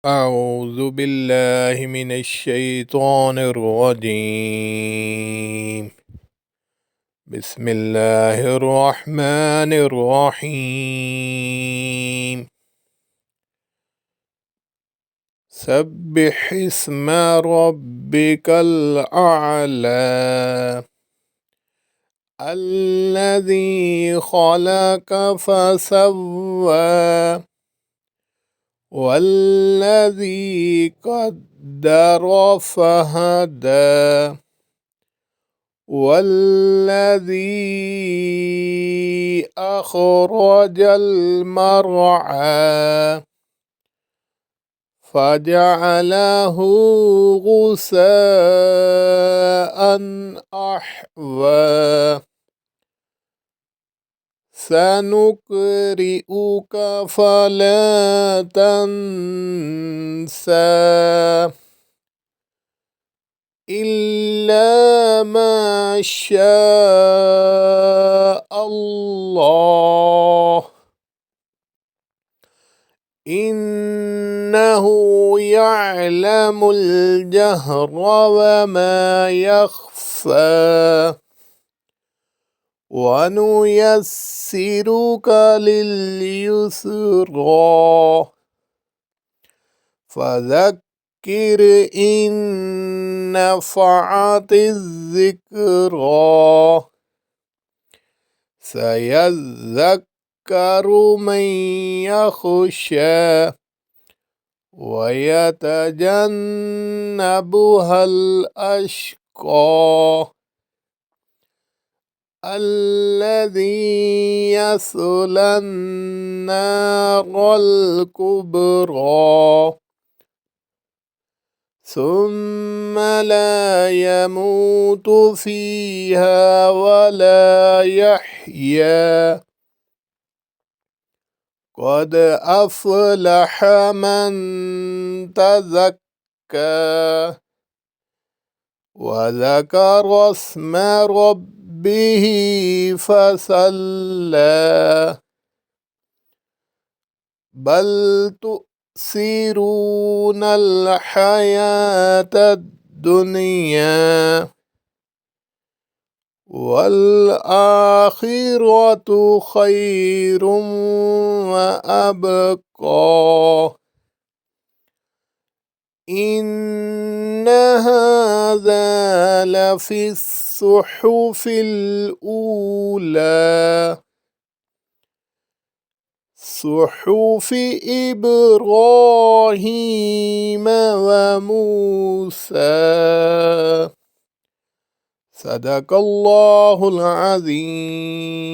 أعوذ بالله من الشيطان الرجيم. بسم الله الرحمن الرحيم. سبح اسم ربك الأعلى الذي خلق فسوى والذي قدر فهدى والذي أخرج المرعى فجعله غثاء أحوى سنقرئك فلا تنسى إلا ما شاء الله إنه يعلم الجهر وما يخفى ونيسرك لليسرى فذكر إن نفعت الذكرى سيذكر من يخشى ويتجنبها الأشقى الذي يصلى النار الكبرى ثم لا يموت فيها ولا يحيا قد أفلح من تزكى وذكر اسم ربه فصلى بل تؤثرون الحياة الدنيا والآخرة خير وأبقى إن هذا لفي الصحف الأولى صحف إبراهيم وموسى صدق الله العظيم.